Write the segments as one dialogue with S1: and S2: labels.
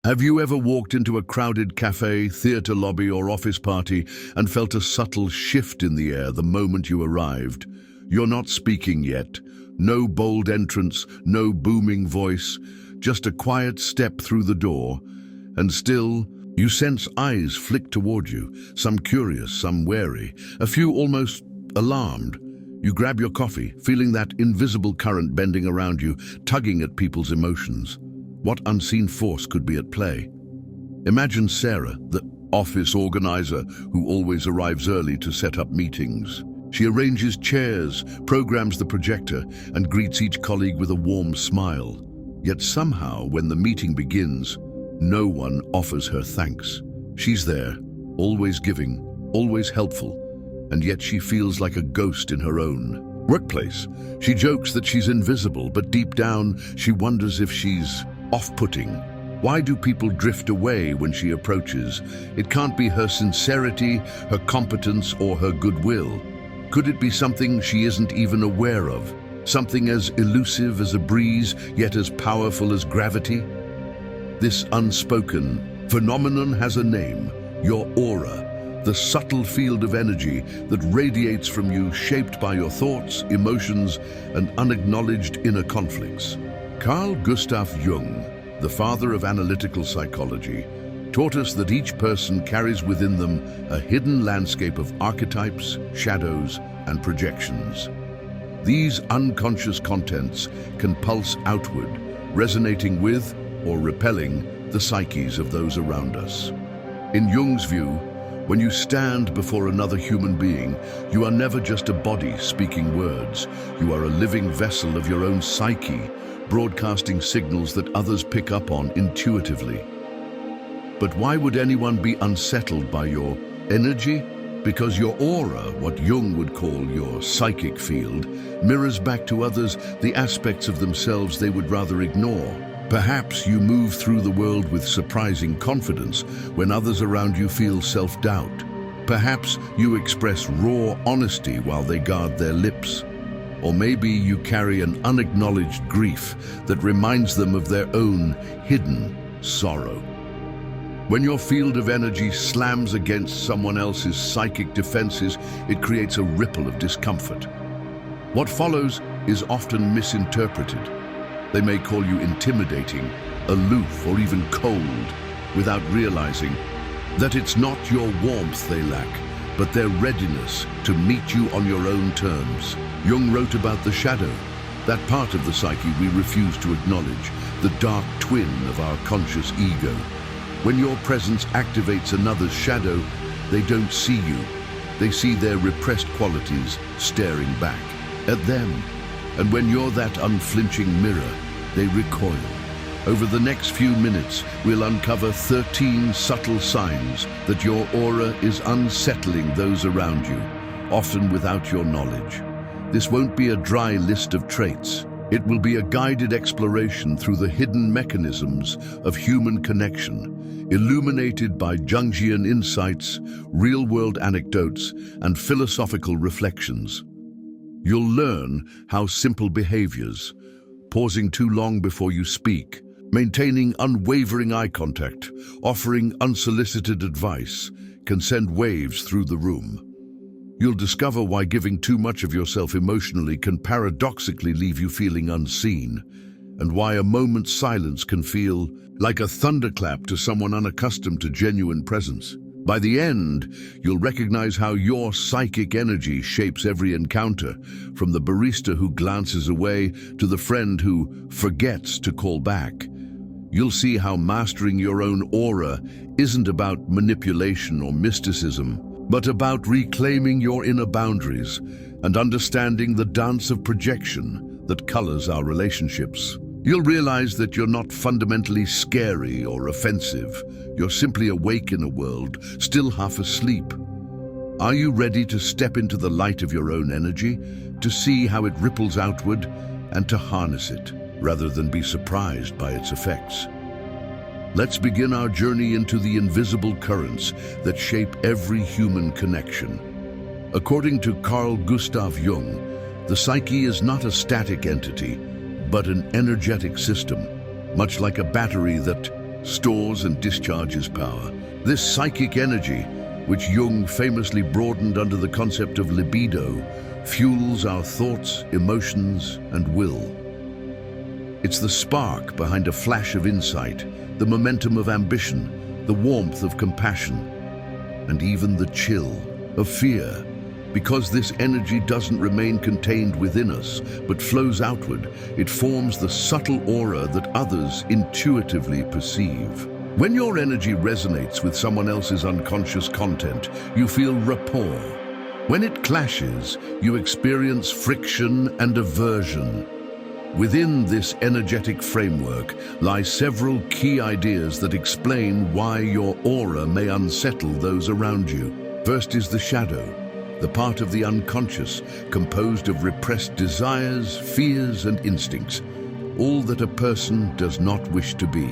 S1: Have you ever walked into a crowded cafe, theater lobby, or office party and felt a subtle shift in the air the moment you arrived? You're not speaking yet. No bold entrance, no booming voice, just a quiet step through the door. And still, you sense eyes flick toward you, some curious, some wary, a few almost alarmed. You grab your coffee, feeling that invisible current bending around you, tugging at people's emotions. What unseen force could be at play? Imagine Sarah, the office organizer who always arrives early to set up meetings. She arranges chairs, programs the projector, and greets each colleague with a warm smile. Yet somehow, when the meeting begins, no one offers her thanks. She's there, always giving, always helpful, and yet she feels like a ghost in her own workplace. She jokes that she's invisible, but deep down, she wonders if she's off-putting. Why do people drift away when she approaches? It can't be her sincerity, her competence, or her goodwill. Could it be something she isn't even aware of? Something as elusive as a breeze, yet as powerful as gravity? This unspoken phenomenon has a name: your aura, the subtle field of energy that radiates from you, shaped by your thoughts, emotions, and unacknowledged inner conflicts. Carl Jung, the father of analytical psychology, taught us that each person carries within them a hidden landscape of archetypes, shadows, and projections. These unconscious contents can pulse outward, resonating with or repelling the psyches of those around us. In Jung's view, when you stand before another human being, you are never just a body speaking words. You are a living vessel of your own psyche, broadcasting signals that others pick up on intuitively. But why would anyone be unsettled by your energy? Because your aura, what Jung would call your psychic field, mirrors back to others the aspects of themselves they would rather ignore. Perhaps you move through the world with surprising confidence when others around you feel self-doubt. Perhaps you express raw honesty while they guard their lips. Or maybe you carry an unacknowledged grief that reminds them of their own hidden sorrow. When your field of energy slams against someone else's psychic defenses, it creates a ripple of discomfort. What follows is often misinterpreted. They may call you intimidating, aloof, or even cold, without realizing that it's not your warmth they lack, but their readiness to meet you on your own terms. Jung wrote about the shadow, that part of the psyche we refuse to acknowledge, the dark twin of our conscious ego. When your presence activates another's shadow, they don't see you. They see their repressed qualities staring back at them. And when you're that unflinching mirror, they recoil. Over the next few minutes, we'll uncover 13 subtle signs that your aura is unsettling those around you, often without your knowledge. This won't be a dry list of traits. It will be a guided exploration through the hidden mechanisms of human connection, illuminated by Jungian insights, real-world anecdotes, and philosophical reflections. You'll learn how simple behaviors, pausing too long before you speak, maintaining unwavering eye contact, offering unsolicited advice, can send waves through the room. You'll discover why giving too much of yourself emotionally can paradoxically leave you feeling unseen, and why a moment's silence can feel like a thunderclap to someone unaccustomed to genuine presence. By the end, you'll recognize how your psychic energy shapes every encounter, from the barista who glances away to the friend who forgets to call back. You'll see how mastering your own aura isn't about manipulation or mysticism, but about reclaiming your inner boundaries and understanding the dance of projection that colors our relationships. You'll realize that you're not fundamentally scary or offensive. You're simply awake in a world, still half asleep. Are you ready to step into the light of your own energy, to see how it ripples outward, and to harness it, rather than be surprised by its effects? Let's begin our journey into the invisible currents that shape every human connection. According to Carl Jung, the psyche is not a static entity, but an energetic system, much like a battery that stores and discharges power. This psychic energy, which Jung famously broadened under the concept of libido, fuels our thoughts, emotions, and will. It's the spark behind a flash of insight, the momentum of ambition, the warmth of compassion, and even the chill of fear. Because this energy doesn't remain contained within us, but flows outward, it forms the subtle aura that others intuitively perceive. When your energy resonates with someone else's unconscious content, you feel rapport. When it clashes, you experience friction and aversion. Within this energetic framework lie several key ideas that explain why your aura may unsettle those around you. First is the shadow, the part of the unconscious, composed of repressed desires, fears, and instincts, all that a person does not wish to be.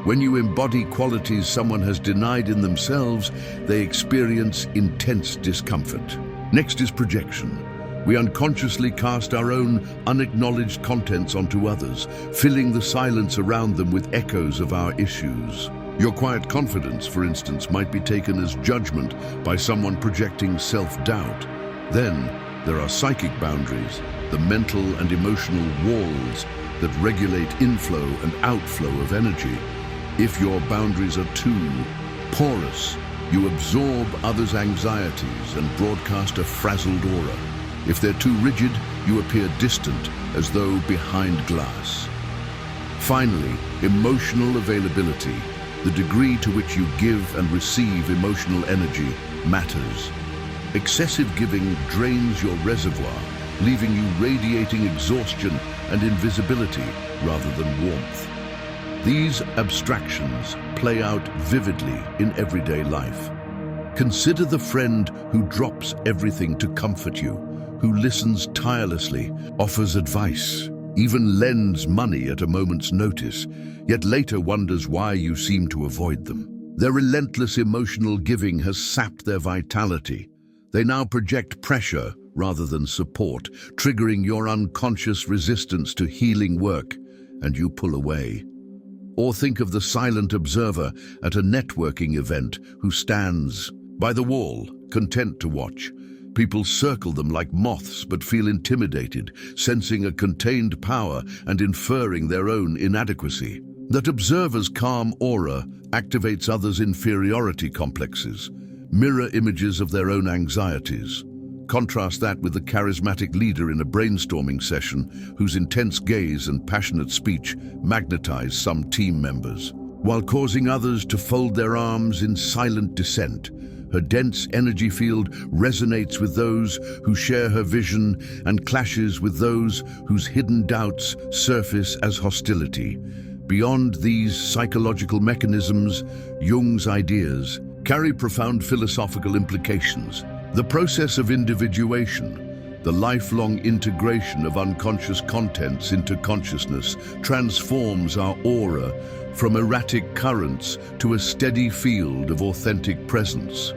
S1: When you embody qualities someone has denied in themselves, they experience intense discomfort. Next is projection. We unconsciously cast our own unacknowledged contents onto others, filling the silence around them with echoes of our issues. Your quiet confidence, for instance, might be taken as judgment by someone projecting self-doubt. Then there are psychic boundaries, the mental and emotional walls that regulate inflow and outflow of energy. If your boundaries are too porous, you absorb others' anxieties and broadcast a frazzled aura. If they're too rigid, you appear distant, as though behind glass. Finally, emotional availability. The degree to which you give and receive emotional energy matters. Excessive giving drains your reservoir, leaving you radiating exhaustion and invisibility rather than warmth. These abstractions play out vividly in everyday life. Consider the friend who drops everything to comfort you, who listens tirelessly, offers advice, even lends money at a moment's notice, yet later wonders why you seem to avoid them. Their relentless emotional giving has sapped their vitality. They now project pressure rather than support, triggering your unconscious resistance to healing work, and you pull away. Or think of the silent observer at a networking event who stands by the wall, content to watch. People circle them like moths but feel intimidated, sensing a contained power and inferring their own inadequacy. That observer's calm aura activates others' inferiority complexes, mirror images of their own anxieties. Contrast that with the charismatic leader in a brainstorming session whose intense gaze and passionate speech magnetize some team members, while causing others to fold their arms in silent dissent. Her dense energy field resonates with those who share her vision and clashes with those whose hidden doubts surface as hostility. Beyond these psychological mechanisms, Jung's ideas carry profound philosophical implications. The process of individuation, the lifelong integration of unconscious contents into consciousness, transforms our aura from erratic currents to a steady field of authentic presence.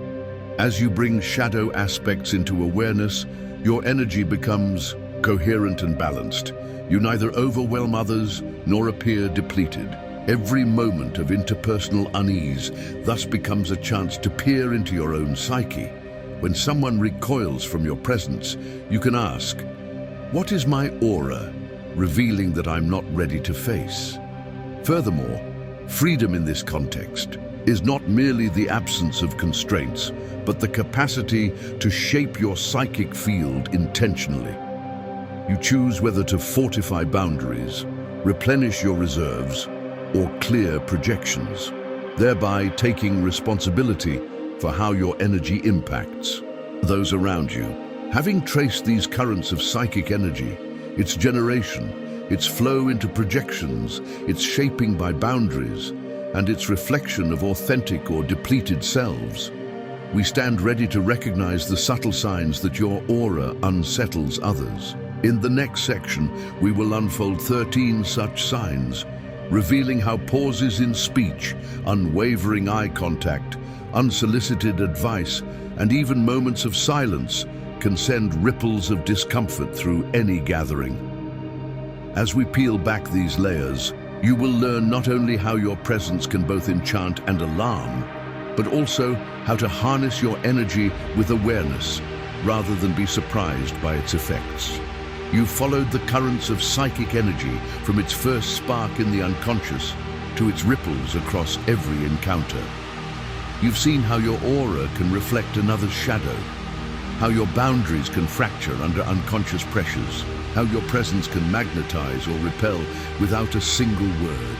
S1: As you bring shadow aspects into awareness, your energy becomes coherent and balanced. You neither overwhelm others nor appear depleted. Every moment of interpersonal unease thus becomes a chance to peer into your own psyche. When someone recoils from your presence, you can ask, "What is my aura revealing that I'm not ready to face?" Furthermore, freedom in this context is not merely the absence of constraints, but the capacity to shape your psychic field intentionally. You choose whether to fortify boundaries, replenish your reserves, or clear projections, thereby taking responsibility for how your energy impacts those around you. Having traced these currents of psychic energy, its generation, its flow into projections, its shaping by boundaries, and its reflection of authentic or depleted selves, we stand ready to recognize the subtle signs that your aura unsettles others. In the next section, we will unfold 13 such signs, revealing how pauses in speech, unwavering eye contact, unsolicited advice, and even moments of silence can send ripples of discomfort through any gathering. As we peel back these layers, You will learn not only how your presence can both enchant and alarm, but also how to harness your energy with awareness rather than be surprised by its effects. You've followed the currents of psychic energy from its first spark in the unconscious to its ripples across every encounter. You've seen how your aura can reflect another's shadow, how your boundaries can fracture under unconscious pressures, how your presence can magnetize or repel without a single word.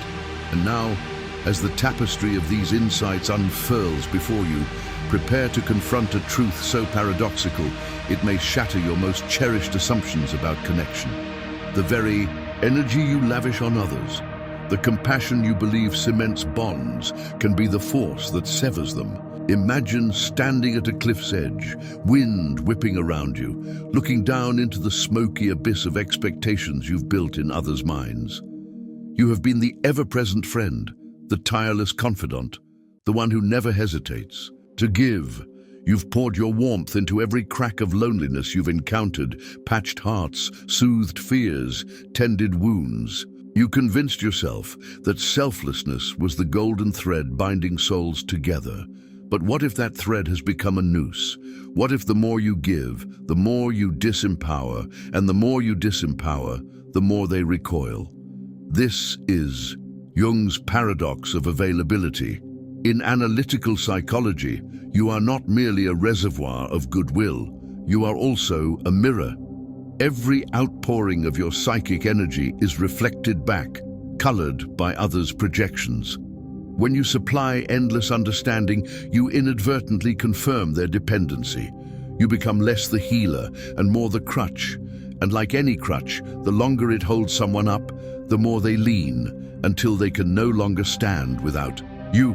S1: And now, as the tapestry of these insights unfurls before you, prepare to confront a truth so paradoxical it may shatter your most cherished assumptions about connection. The very energy you lavish on others, the compassion you believe cements bonds, can be the force that severs them. Imagine standing at a cliff's edge, wind whipping around you, looking down into the smoky abyss of expectations you've built in others' minds. You have been the ever-present friend, the tireless confidant, the one who never hesitates to give. You've poured your warmth into every crack of loneliness you've encountered, patched hearts, soothed fears, tended wounds. You convinced yourself that selflessness was the golden thread binding souls together. But what if that thread has become a noose? What if the more you give, the more you disempower, and the more you disempower, the more they recoil? This is Jung's paradox of availability. In analytical psychology, you are not merely a reservoir of goodwill, you are also a mirror. Every outpouring of your psychic energy is reflected back, colored by others' projections. When you supply endless understanding, you inadvertently confirm their dependency. You become less the healer and more the crutch. And like any crutch, the longer it holds someone up, the more they lean, until they can no longer stand without you.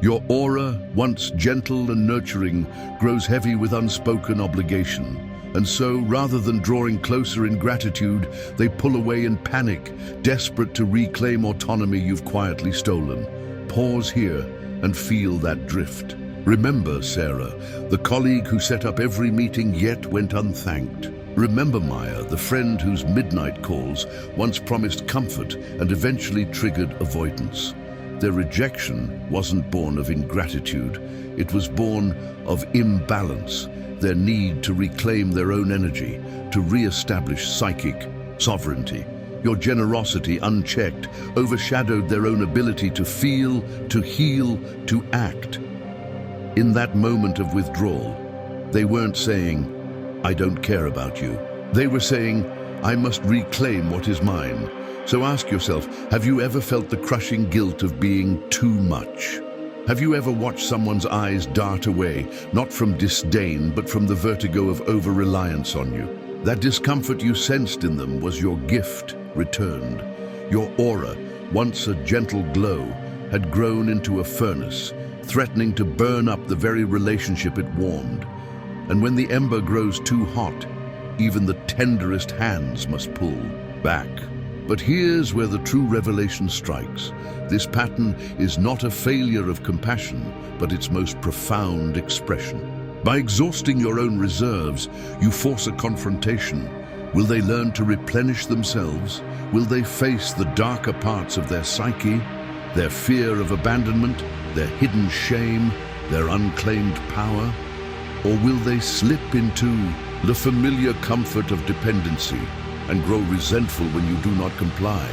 S1: Your aura, once gentle and nurturing, grows heavy with unspoken obligation. And so, rather than drawing closer in gratitude, they pull away in panic, desperate to reclaim autonomy you've quietly stolen. Pause here and feel that drift. Remember Sarah, the colleague who set up every meeting yet went unthanked. Remember Maya, the friend whose midnight calls once promised comfort and eventually triggered avoidance. Their rejection wasn't born of ingratitude, it was born of imbalance, their need to reclaim their own energy, to re-establish psychic sovereignty. Your generosity, unchecked, overshadowed their own ability to feel, to heal, to act. In that moment of withdrawal, they weren't saying, "I don't care about you." They were saying, "I must reclaim what is mine." So ask yourself, have you ever felt the crushing guilt of being too much? Have you ever watched someone's eyes dart away, not from disdain, but from the vertigo of over-reliance on you? That discomfort you sensed in them was your gift returned. Your aura, once a gentle glow, had grown into a furnace, threatening to burn up the very relationship it warmed. And when the ember grows too hot, even the tenderest hands must pull back. But here's where the true revelation strikes. This pattern is not a failure of compassion, but its most profound expression. By exhausting your own reserves, you force a confrontation. Will they learn to replenish themselves? Will they face the darker parts of their psyche, their fear of abandonment, their hidden shame, their unclaimed power? Or will they slip into the familiar comfort of dependency and grow resentful when you do not comply?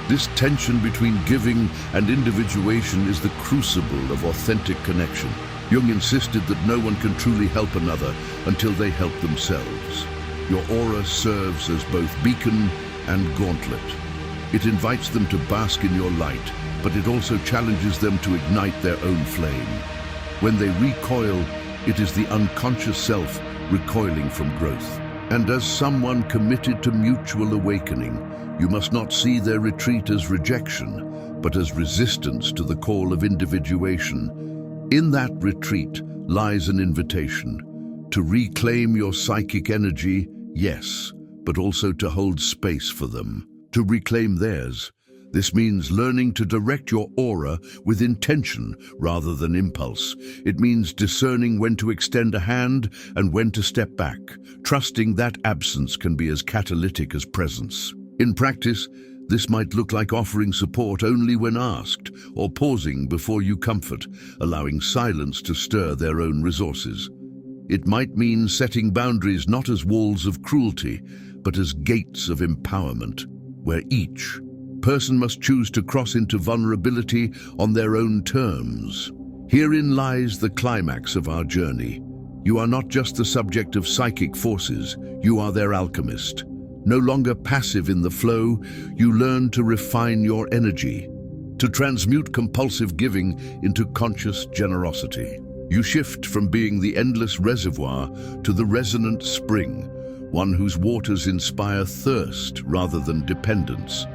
S1: This tension between giving and individuation is the crucible of authentic connection. Jung insisted that no one can truly help another until they help themselves. Your aura serves as both beacon and gauntlet. It invites them to bask in your light, but it also challenges them to ignite their own flame. When they recoil, it is the unconscious self recoiling from growth. And as someone committed to mutual awakening, you must not see their retreat as rejection, but as resistance to the call of individuation. In that retreat lies an invitation to reclaim your psychic energy, yes, but also to hold space for them, to reclaim theirs. This means learning to direct your aura with intention rather than impulse. It means discerning when to extend a hand and when to step back, trusting that absence can be as catalytic as presence. In practice, This might look like offering support only when asked, or pausing before you comfort, allowing silence to stir their own resources. It might mean setting boundaries not as walls of cruelty, but as gates of empowerment, where each person must choose to cross into vulnerability on their own terms. Herein lies the climax of our journey. You are not just the subject of psychic forces, you are their alchemist. No longer passive in the flow, you learn to refine your energy, to transmute compulsive giving into conscious generosity. You shift from being the endless reservoir to the resonant spring, one whose waters inspire thirst rather than dependence.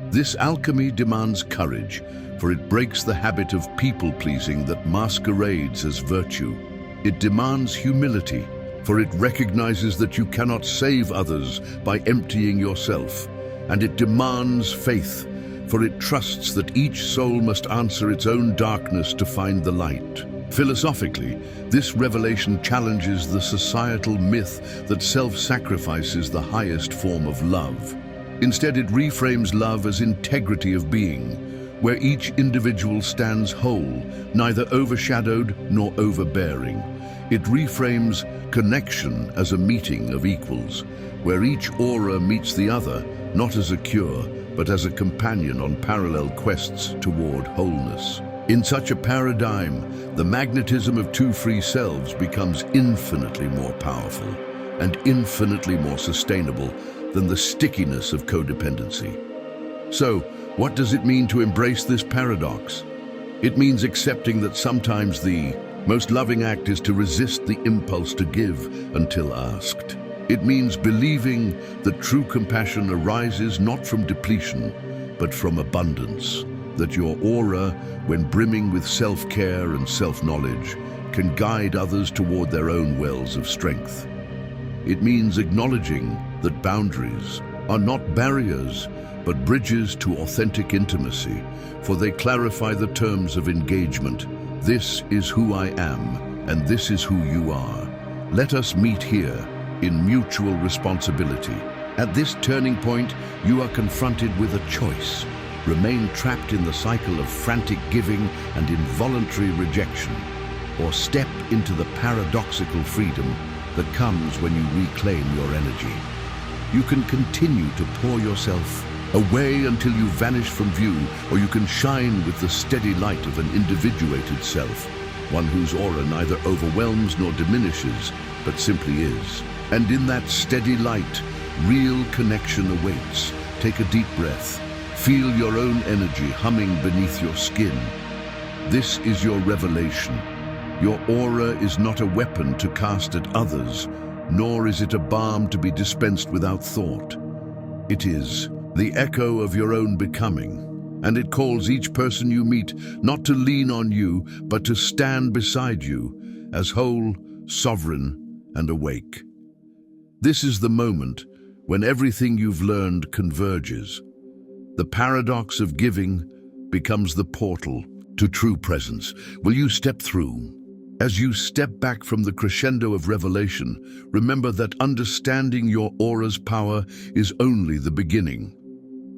S1: This alchemy demands courage, for it breaks the habit of people-pleasing that masquerades as virtue. It demands humility, for it recognizes that you cannot save others by emptying yourself. And it demands faith, for it trusts that each soul must answer its own darkness to find the light. Philosophically, this revelation challenges the societal myth that self-sacrifice is the highest form of love. Instead, it reframes love as integrity of being, where each individual stands whole, neither overshadowed nor overbearing. It reframes connection as a meeting of equals, where each aura meets the other, not as a cure, but as a companion on parallel quests toward wholeness. In such a paradigm, the magnetism of two free selves becomes infinitely more powerful and infinitely more sustainable than the stickiness of codependency. So, what does it mean to embrace this paradox? It means accepting that sometimes the most loving act is to resist the impulse to give until asked. It means believing that true compassion arises not from depletion, but from abundance. That your aura, when brimming with self-care and self-knowledge, can guide others toward their own wells of strength. It means acknowledging that boundaries are not barriers, but bridges to authentic intimacy, for they clarify the terms of engagement. This is who I am, and this is who you are. Let us meet here in mutual responsibility. At this turning point, you are confronted with a choice. Remain trapped in the cycle of frantic giving and involuntary rejection, or step into the paradoxical freedom that comes when you reclaim your energy. You can continue to pour yourself away until you vanish from view, or you can shine with the steady light of an individuated self, one whose aura neither overwhelms nor diminishes, but simply is. And in that steady light, real connection awaits. Take a deep breath. Feel your own energy humming beneath your skin. This is your revelation. Your aura is not a weapon to cast at others, nor is it a balm to be dispensed without thought. It is the echo of your own becoming, and it calls each person you meet not to lean on you, but to stand beside you as whole, sovereign, and awake. This is the moment when everything you've learned converges. The paradox of giving becomes the portal to true presence. Will you step through? As you step back from the crescendo of revelation, remember that understanding your aura's power is only the beginning.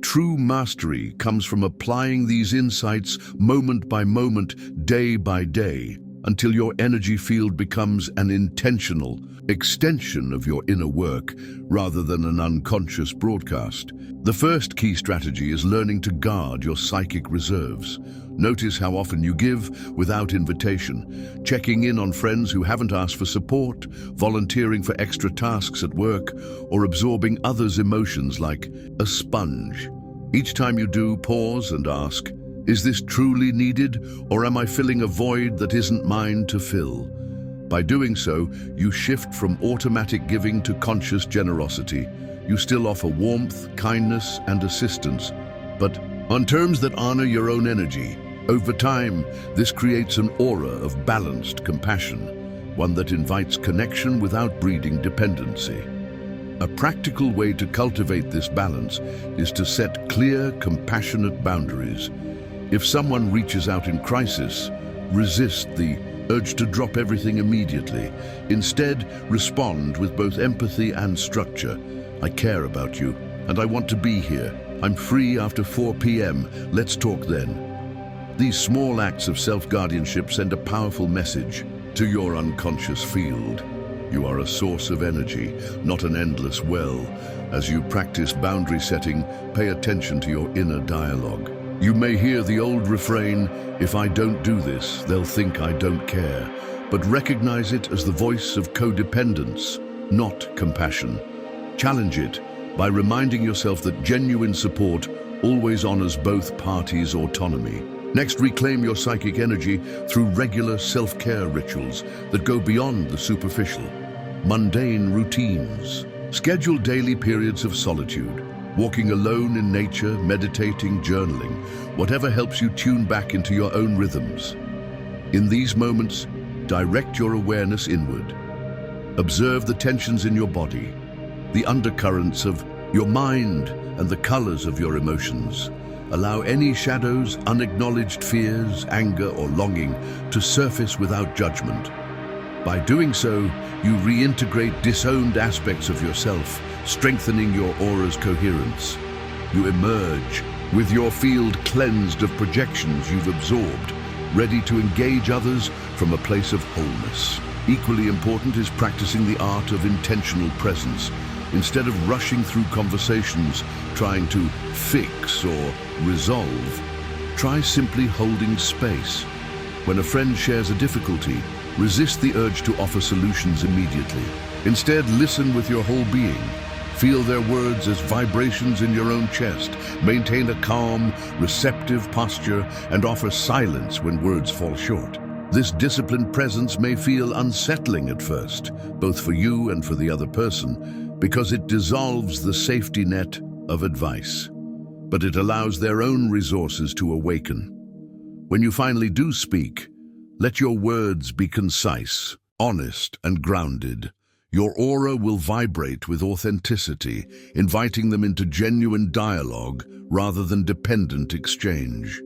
S1: True mastery comes from applying these insights moment by moment, day by day, until your energy field becomes an intentional extension of your inner work rather than an unconscious broadcast. The first key strategy is learning to guard your psychic reserves. Notice how often you give without invitation, checking in on friends who haven't asked for support, volunteering for extra tasks at work, or absorbing others' emotions like a sponge. Each time you do, pause and ask, is this truly needed, or am I filling a void that isn't mine to fill? By doing so, you shift from automatic giving to conscious generosity. You still offer warmth, kindness, and assistance, but on terms that honor your own energy. Over time, this creates an aura of balanced compassion, one that invites connection without breeding dependency. A practical way to cultivate this balance is to set clear, compassionate boundaries. If someone reaches out in crisis, resist the urge to drop everything immediately. Instead, respond with both empathy and structure. I care about you, and I want to be here. I'm free after 4 p.m. Let's talk then. These small acts of self-guardianship send a powerful message to your unconscious field. You are a source of energy, not an endless well. As you practice boundary setting, pay attention to your inner dialogue. You may hear the old refrain, "If I don't do this, they'll think I don't care." But recognize it as the voice of codependence, not compassion. Challenge it by reminding yourself that genuine support always honors both parties' autonomy. Next, reclaim your psychic energy through regular self-care rituals that go beyond the superficial. Mundane routines. Schedule daily periods of solitude, walking alone in nature, meditating, journaling, whatever helps you tune back into your own rhythms. In these moments, direct your awareness inward. Observe the tensions in your body, the undercurrents of your mind, and the colors of your emotions. Allow any shadows, unacknowledged fears, anger, or longing to surface without judgment. By doing so, you reintegrate disowned aspects of yourself, strengthening your aura's coherence. You emerge with your field cleansed of projections you've absorbed, ready to engage others from a place of wholeness. Equally important is practicing the art of intentional presence. Instead of rushing through conversations, trying to fix or resolve, try simply holding space. When a friend shares a difficulty, resist the urge to offer solutions immediately. Instead, listen with your whole being. Feel their words as vibrations in your own chest. Maintain a calm, receptive posture and offer silence when words fall short. This disciplined presence may feel unsettling at first, both for you and for the other person, because it dissolves the safety net of advice. But it allows their own resources to awaken. When you finally do speak, let your words be concise, honest, and grounded. Your aura will vibrate with authenticity, inviting them into genuine dialogue rather than dependent exchange.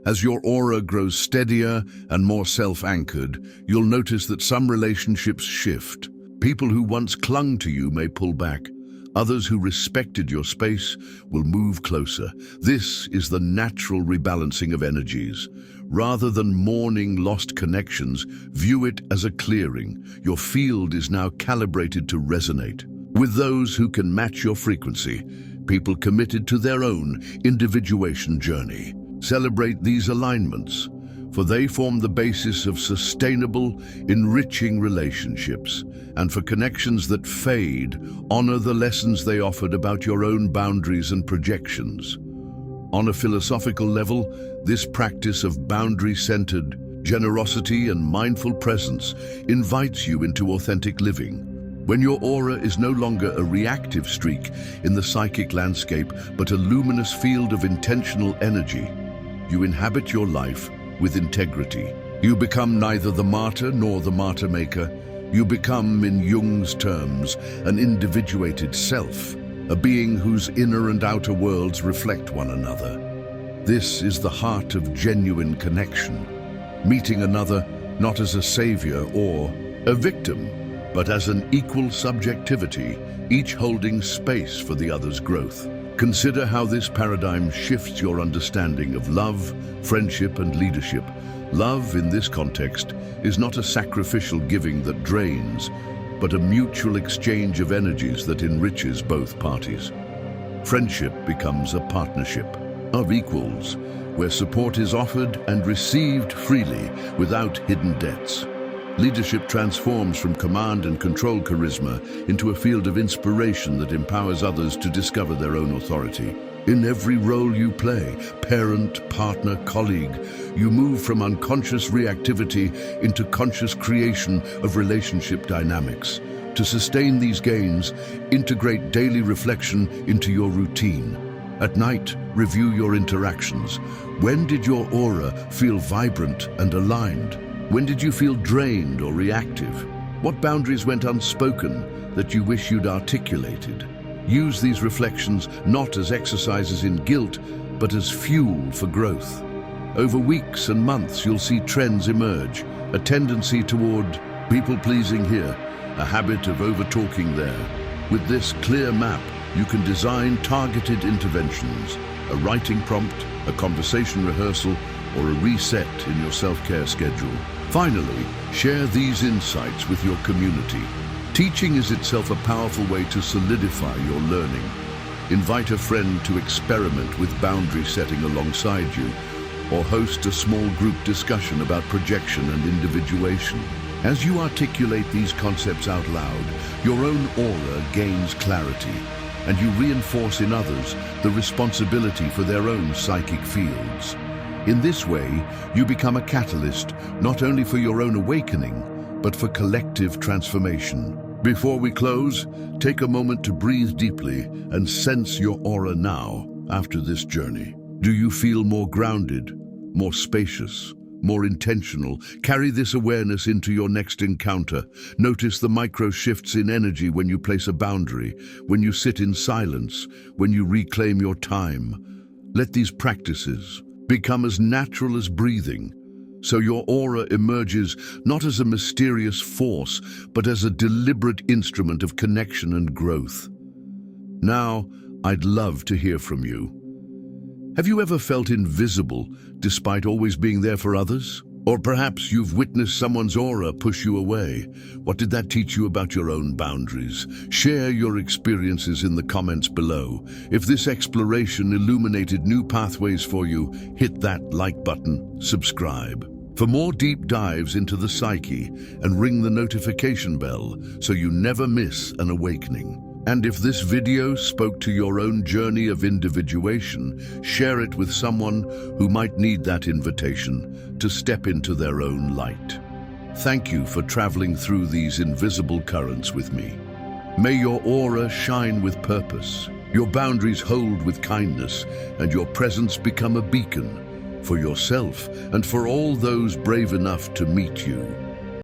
S1: As your aura grows steadier and more self-anchored, you'll notice that some relationships shift. People who once clung to you may pull back. Others who respected your space will move closer. This is the natural rebalancing of energies. Rather than mourning lost connections, view it as a clearing. Your field is now calibrated to resonate with those who can match your frequency, people committed to their own individuation journey. Celebrate these alignments, for they form the basis of sustainable, enriching relationships. And for connections that fade, honor the lessons they offered about your own boundaries and projections. On a philosophical level, this practice of boundary-centered generosity and mindful presence invites you into authentic living. When your aura is no longer a reactive streak in the psychic landscape, but a luminous field of intentional energy, you inhabit your life with integrity. You become neither the martyr nor the martyr maker. You become, in Jung's terms, an individuated self, a being whose inner and outer worlds reflect one another. This is the heart of genuine connection, meeting another not as a savior or a victim, but as an equal subjectivity, each holding space for the other's growth. Consider how this paradigm shifts your understanding of love, friendship, and leadership. Love, in this context, is not a sacrificial giving that drains, but a mutual exchange of energies that enriches both parties. Friendship becomes a partnership of equals, where support is offered and received freely without hidden debts. Leadership transforms from command and control charisma into a field of inspiration that empowers others to discover their own authority. In every role you play, parent, partner, colleague, you move from unconscious reactivity into conscious creation of relationship dynamics. To sustain these gains, integrate daily reflection into your routine. At night, review your interactions. When did your aura feel vibrant and aligned? When did you feel drained or reactive? What boundaries went unspoken that you wish you'd articulated? Use these reflections not as exercises in guilt, but as fuel for growth. Over weeks and months, you'll see trends emerge, a tendency toward people-pleasing here, a habit of over-talking there. With this clear map, you can design targeted interventions, a writing prompt, a conversation rehearsal, or a reset in your self-care schedule. Finally, share these insights with your community. Teaching is itself a powerful way to solidify your learning. Invite a friend to experiment with boundary setting alongside you, or host a small group discussion about projection and individuation. As you articulate these concepts out loud, your own aura gains clarity, and you reinforce in others the responsibility for their own psychic fields. In this way, you become a catalyst not only for your own awakening, but for collective transformation. Before we close, take a moment to breathe deeply and sense your aura now after this journey. Do you feel more grounded, more spacious, more intentional? Carry this awareness into your next encounter. Notice the micro shifts in energy when you place a boundary, when you sit in silence, when you reclaim your time. Let these practices become as natural as breathing, so your aura emerges not as a mysterious force, but as a deliberate instrument of connection and growth. Now, I'd love to hear from you. Have you ever felt invisible despite always being there for others? Or perhaps you've witnessed someone's aura push you away. What did that teach you about your own boundaries? Share your experiences in the comments below. If this exploration illuminated new pathways for you, hit that like button, subscribe for more deep dives into the psyche, and ring the notification bell so you never miss an awakening. And if this video spoke to your own journey of individuation, share it with someone who might need that invitation to step into their own light. Thank you for traveling through these invisible currents with me. May your aura shine with purpose, your boundaries hold with kindness, and your presence become a beacon for yourself and for all those brave enough to meet you.